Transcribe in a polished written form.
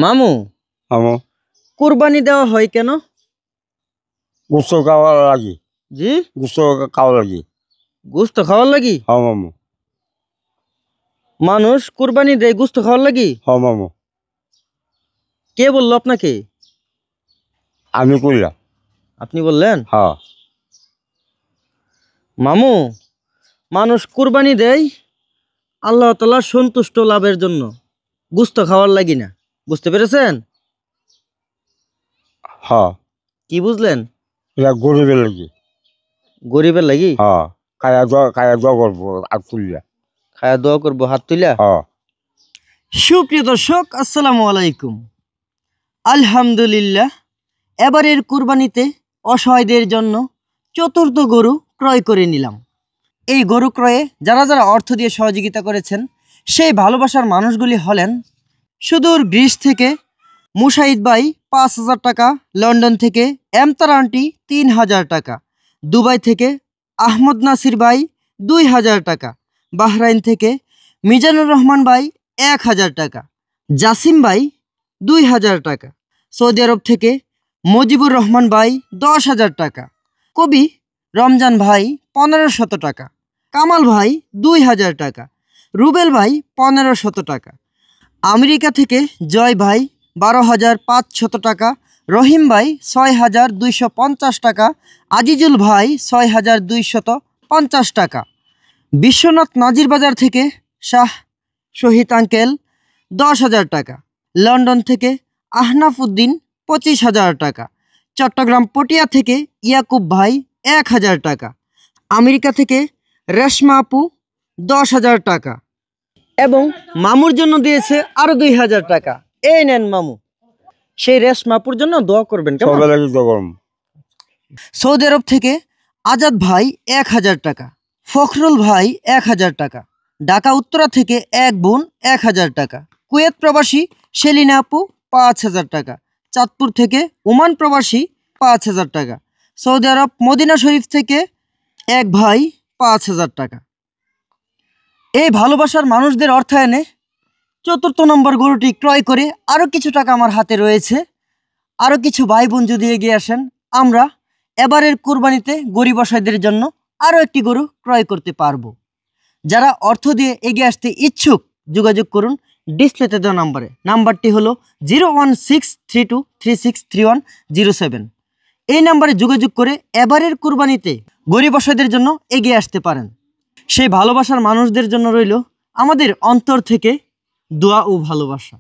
মামু আমো কুরবানি দেওয়া হয় কেন? গোস্ত খাওয়া লাগি। জি, গোস্ত খাওয়া লাগি। গোস্ত খাওয়ার লাগি? হ্যাঁ মামু। মানুষ কুরবানি দেয় গোস্ত খাওয়ার লাগি? হ্যাঁ মামু। কে বললো আপনাকে? আমি কইলাম। আপনি বললেন? হ্যাঁ। মামু, মানুষ কুরবানি দেয় আল্লাহ তাআলার সন্তুষ্ট লাভের জন্য, গোস্ত খাওয়ার লাগি না। বুঝতে পেরেছেন? হ্যাঁ, কি বুঝলেন? এটা গরিবের লাগি। গরিবের লাগি? হ্যাঁ, খায়া দোয়া করবো আর তুলিয়া। খায়া দোয়া করবো হাত তুইলা? হ্যাঁ। সুপ্রিয় দর্শক, আসসালামু আলাইকুম। আলহামদুলিল্লাহ, এবারের কুরবানিতে অসহায়দের জন্য চতুর্থ গরু ক্রয় করে নিলাম। এই গরু ক্রয়ে যারা যারা অর্থ দিয়ে সহযোগিতা করেছেন সেই ভালোবাসার মানুষগুলি হলেন: সুদূর গ্রিস থেকে মুশাহিদ ভাই ৫,০০০ টাকা, লন্ডন থেকে এমতার আন্টি ৩,০০০ টাকা, দুবাই থেকে আহমদ নাসির ভাই ২,০০০ টাকা, বাহরাইন থেকে মিজানুর রহমান ভাই ১,০০০ টাকা, জাসিম ভাই ২,০০০ টাকা, সৌদি আরব থেকে মজিবুর রহমান ভাই ১০,০০০ টাকা, কবি রমজান ভাই ১৫০০ টাকা, কামাল ভাই ২,০০০ টাকা, রুবেল ভাই ১৫০০ টাকা, আমেরিকা থেকে জয় ভাই ১২,৫০০ টাকা, রহিম ভাই ৬,২৫০ টাকা, আজিজুল ভাই ৬,২৫০ টাকা, বিশ্বনাথ নাজির বাজার থেকে শাহ শহীদ আঙ্কেল ১০,০০০ টাকা, লন্ডন থেকে আহনাফ উদ্দিন ২৫,০০০ টাকা, চট্টগ্রাম পটিয়া থেকে ইয়াকুব ভাই ১,০০০ টাকা, আমেরিকা থেকে রেশমা আপু ১০,০০০ টাকা এবং মামুর জন্য দিয়েছে আরো ২,০০০ টাকা। এই নেন মামু, সেই রেশমাপুর জন্য দোয়া করবেন কেমন? সবাই লাগি দোয়া করবো। সৌদি আরব থেকে আজাদ ভাই ১,০০০ টাকা, ফখরুল ভাই ১,০০০ টাকা, ঢাকা উত্তরা থেকে এক বোন ১,০০০ টাকা, কুয়েত প্রবাসী সেলিনা আপু ৫,০০০ টাকা, চাঁদপুর থেকে ওমান প্রবাসী ৫,০০০ টাকা, সৌদি আরব মদিনা শরীফ থেকে এক ভাই ৫,০০০ টাকা। এই ভালোবাসার মানুষদের অর্থায়নে চতুর্থ নম্বর গরুটি ক্রয় করে আরও কিছু টাকা আমার হাতে রয়েছে। আরও কিছু ভাই বোন যদি এগিয়ে আসেন, আমরা এবারের কুরবানিতে গরিব অসহায়দের জন্য আরও একটি গরু ক্রয় করতে পারবো। যারা অর্থ দিয়ে এগিয়ে আসতে ইচ্ছুক যোগাযোগ করুন ডিসপ্লেতে দেওয়া নাম্বারে। নাম্বারটি হলো 01632363107। এই নাম্বারে যোগাযোগ করে এবারের কুরবানিতে গরিব অসহায়দের জন্য এগিয়ে আসতে পারেন। সেই ভালোবাসার মানুষদের জন্য রইল আমাদের অন্তর থেকে দোয়া ও ভালোবাসা।